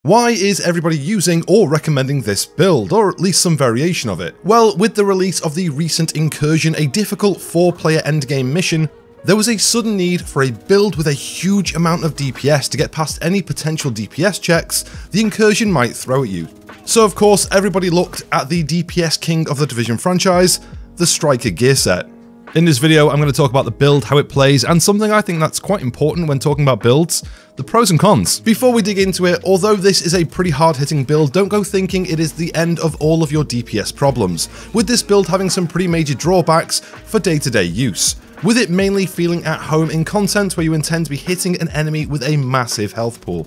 Why is everybody using or recommending this build, or at least some variation of it? Well, with the release of the recent Incursion, a difficult 4-player endgame mission, there was a sudden need for a build with a huge amount of DPS to get past any potential DPS checks the Incursion might throw at you. So of course, everybody looked at the DPS king of the Division franchise, the Striker gear set. In this video, I'm going to talk about the build, how it plays, and something I think that's quite important when talking about builds, the pros and cons. Before we dig into it, although this is a pretty hard-hitting build, don't go thinking it is the end of all of your DPS problems, with this build having some pretty major drawbacks for day-to-day use, with it mainly feeling at home in content where you intend to be hitting an enemy with a massive health pool.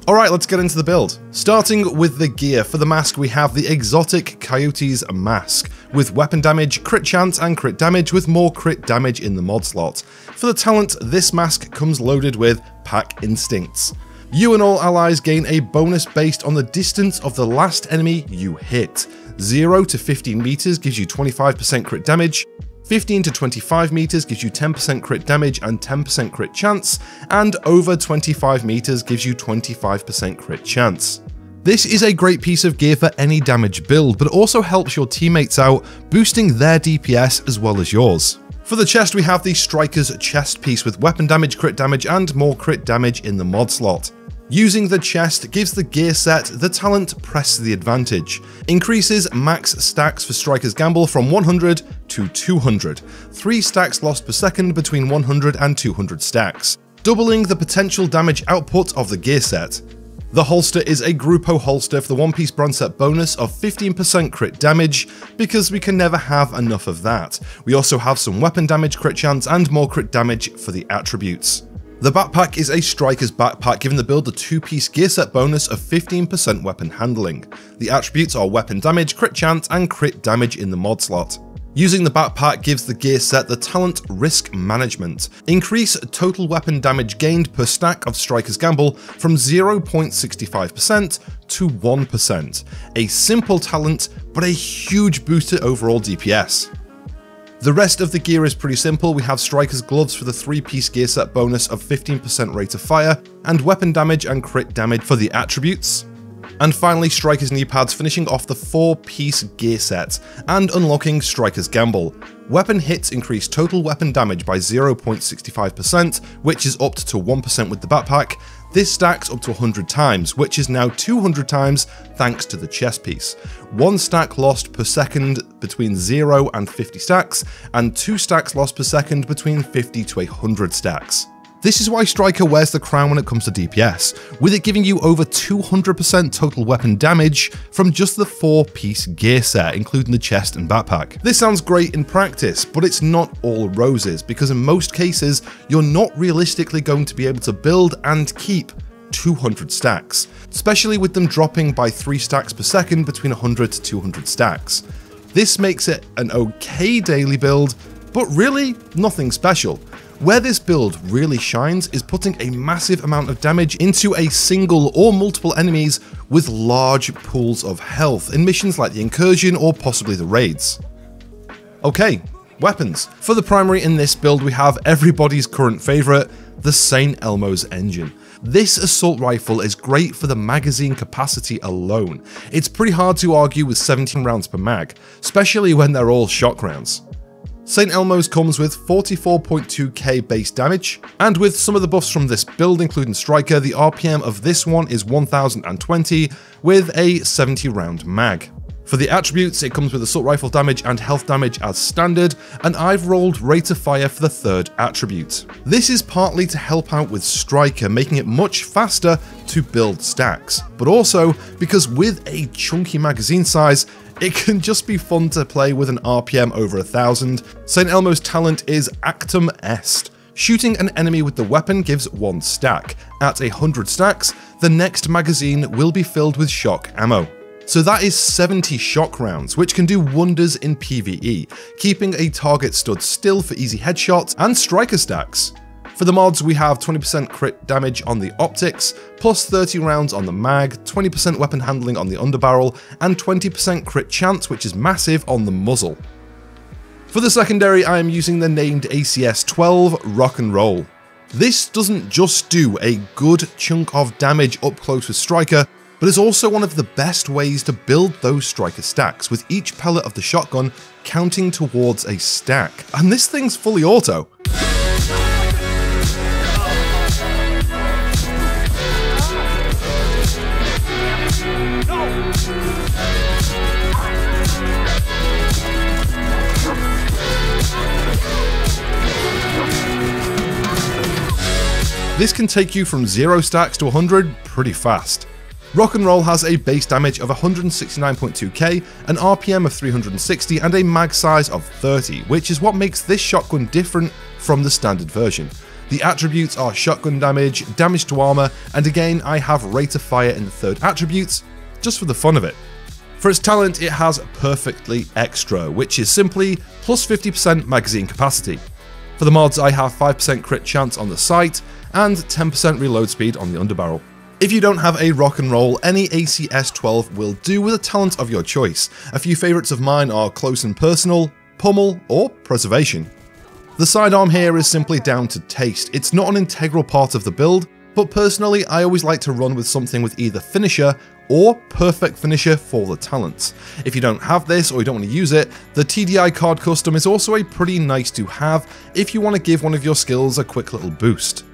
Alright, let's get into the build. Starting with the gear, for the mask we have the exotic Coyote's mask, with weapon damage, crit chance, and crit damage with more crit damage in the mod slot. For the talent, this mask comes loaded with Pack Instincts. You and all allies gain a bonus based on the distance of the last enemy you hit. 0 to 15 meters gives you 25% crit damage, 15 to 25 meters gives you 10% crit damage and 10% crit chance, and over 25 meters gives you 25% crit chance. This is a great piece of gear for any damage build, but it also helps your teammates out, boosting their DPS as well as yours. For the chest, we have the Striker's chest piece with weapon damage, crit damage, and more crit damage in the mod slot. Using the chest gives the gear set the talent Press the Advantage. Increases max stacks for Striker's Gamble from 100 to 200. 3 stacks lost per second between 100 and 200 stacks, doubling the potential damage output of the gear set. The holster is a Gruppo holster for the One Piece Bronze Set bonus of 15% crit damage, because we can never have enough of that. We also have some weapon damage, crit chance, and more crit damage for the attributes. The backpack is a Striker's backpack, giving the build a 2-piece gear set bonus of 15% weapon handling. The attributes are weapon damage, crit chance, and crit damage in the mod slot. Using the backpack gives the gear set the talent Risk Management. Increase total weapon damage gained per stack of Striker's Gamble from 0.65% to 1%. A simple talent, but a huge boost to overall DPS. The rest of the gear is pretty simple. We have Striker's Gloves for the 3-piece gear set bonus of 15% rate of fire, and weapon damage and crit damage for the attributes. And finally, Striker's knee pads, finishing off the 4-piece gear set, and unlocking Striker's Gamble. Weapon hits increase total weapon damage by 0.65%, which is up to 1% with the backpack. This stacks up to 100 times, which is now 200 times thanks to the chest piece. 1 stack lost per second between 0 and 50 stacks, and 2 stacks lost per second between 50 to 100 stacks. This is why Striker wears the crown when it comes to DPS, with it giving you over 200% total weapon damage from just the 4-piece gear set, including the chest and backpack. This sounds great in practice, but it's not all roses, because in most cases, you're not realistically going to be able to build and keep 200 stacks, especially with them dropping by 3 stacks per second between 100 to 200 stacks. This makes it an okay daily build, but really nothing special. Where this build really shines is putting a massive amount of damage into a single or multiple enemies with large pools of health in missions like the Incursion or possibly the raids. Okay, weapons. For the primary in this build we have everybody's current favourite, the St. Elmo's engine. This assault rifle is great for the magazine capacity alone. It's pretty hard to argue with 17 rounds per mag, especially when they're all shock rounds. St. Elmo's comes with 44.2k base damage, and with some of the buffs from this build including Striker, the RPM of this one is 1020 with a 70 round mag. For the attributes, it comes with assault rifle damage and health damage as standard, and I've rolled rate of fire for the 3rd attribute. This is partly to help out with Striker, making it much faster to build stacks, but also because with a chunky magazine size, it can just be fun to play with an RPM over 1000. St. Elmo's talent is Actum Est. Shooting an enemy with the weapon gives 1 stack. At 100 stacks, the next magazine will be filled with shock ammo. So that is 70 shock rounds, which can do wonders in PvE, keeping a target stood still for easy headshots and Striker stacks. For the mods, we have 20% crit damage on the optics, plus 30 rounds on the mag, 20% weapon handling on the underbarrel, and 20% crit chance, which is massive, on the muzzle. For the secondary, I am using the named ACS-12 Rock and Roll. This doesn't just do a good chunk of damage up close with Striker, but is also one of the best ways to build those striker stacks, with each pellet of the shotgun counting towards a stack. And this thing's fully auto. This can take you from 0 stacks to 100 pretty fast. Rock and Roll has a base damage of 169.2k, an RPM of 360 and a mag size of 30, which is what makes this shotgun different from the standard version. The attributes are shotgun damage, damage to armor, and again I have rate of fire in the third attributes, just for the fun of it. For its talent it has Perfectly Extra, which is simply plus 50% magazine capacity. For the mods I have 5% crit chance on the sight, and 10% reload speed on the underbarrel. If you don't have a Rock and Roll, any ACS-12 will do with a talent of your choice. A few favourites of mine are Close and Personal, Pummel, or Preservation. The sidearm here is simply down to taste. It's not an integral part of the build, but personally I always like to run with something with either Finisher or Perfect Finisher for the talents. If you don't have this or you don't want to use it, the TDI card custom is also a pretty nice to have if you want to give one of your skills a quick little boost.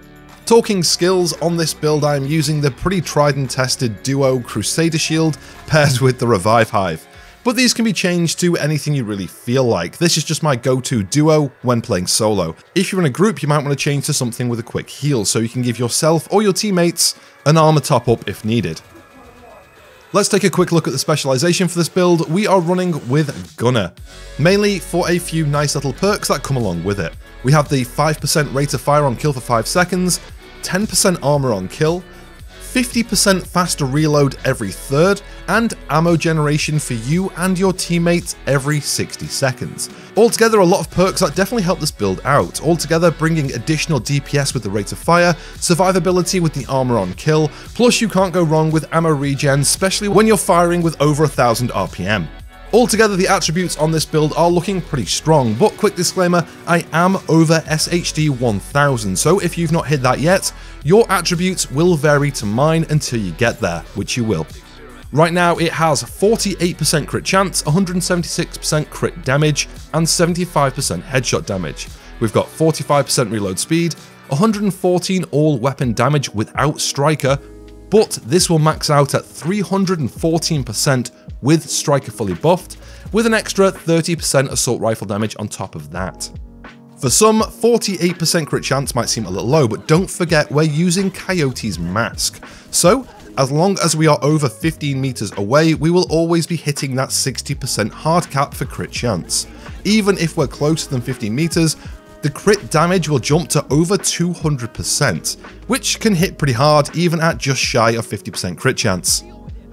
Talking skills, on this build I am using the pretty tried and tested duo Crusader Shield paired with the Revive Hive, but these can be changed to anything you really feel like. This is just my go-to duo when playing solo. If you're in a group you might want to change to something with a quick heal so you can give yourself or your teammates an armor top up if needed. Let's take a quick look at the specialization for this build. We are running with Gunner, mainly for a few nice little perks that come along with it. We have the 5% rate of fire on kill for 5 seconds, 10% armor on kill, 50% faster reload every third, and ammo generation for you and your teammates every 60 seconds. Altogether a lot of perks that definitely help this build out, altogether bringing additional DPS with the rate of fire, survivability with the armor on kill, plus you can't go wrong with ammo regen, especially when you're firing with over 1000 RPM. Altogether, the attributes on this build are looking pretty strong, but quick disclaimer, I am over SHD 1000, so if you've not hit that yet, your attributes will vary to mine until you get there, which you will. Right now it has 48% crit chance, 176% crit damage, and 75% headshot damage. We've got 45% reload speed, 114 all weapon damage without striker, but this will max out at 314% with striker fully buffed, with an extra 30% assault rifle damage on top of that. For some, 48% crit chance might seem a little low, but don't forget we're using Coyote's mask. So, as long as we are over 15 meters away, we will always be hitting that 60% hard cap for crit chance. Even if we're closer than 15 meters, the crit damage will jump to over 200%, which can hit pretty hard even at just shy of 50% crit chance.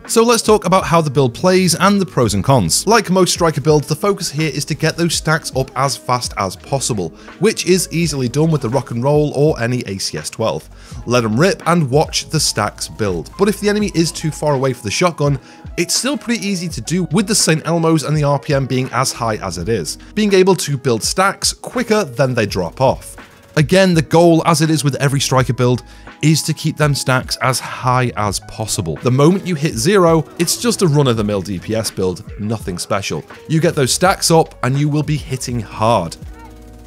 So let's talk about how the build plays and the pros and cons. Like most striker builds, the focus here is to get those stacks up as fast as possible, which is easily done with the Rock and Roll or any ACS-12. Let them rip and watch the stacks build. But if the enemy is too far away for the shotgun, it's still pretty easy to do with the St. Elmo's and the RPM being as high as it is, being able to build stacks quicker than they drop off. Again, the goal, as it is with every striker build, is to keep them stacks as high as possible. The moment you hit 0, it's just a run-of-the-mill DPS build, nothing special. You get those stacks up and you will be hitting hard.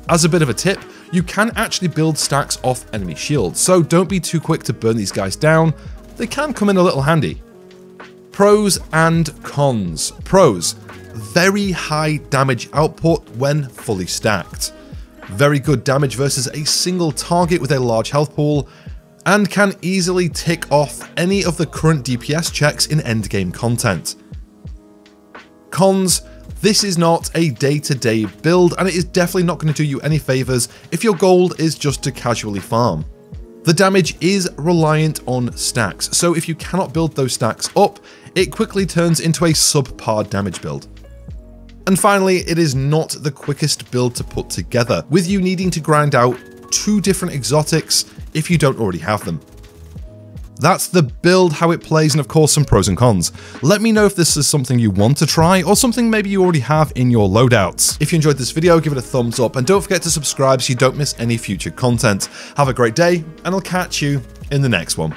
As a bit of a tip, you can actually build stacks off enemy shields, so don't be too quick to burn these guys down. They can come in a little handy. Pros and cons. Pros: very high damage output when fully stacked. Very good damage versus a single target with a large health pool, and can easily tick off any of the current DPS checks in endgame content. Cons: this is not a day-to-day build, and it is definitely not going to do you any favours if your goal is just to casually farm. The damage is reliant on stacks, so if you cannot build those stacks up, it quickly turns into a subpar damage build. And finally, it is not the quickest build to put together, with you needing to grind out 2 different exotics if you don't already have them. That's the build, how it plays, and of course some pros and cons. Let me know if this is something you want to try, or something maybe you already have in your loadouts. If you enjoyed this video, give it a thumbs up, and don't forget to subscribe so you don't miss any future content. Have a great day, and I'll catch you in the next one.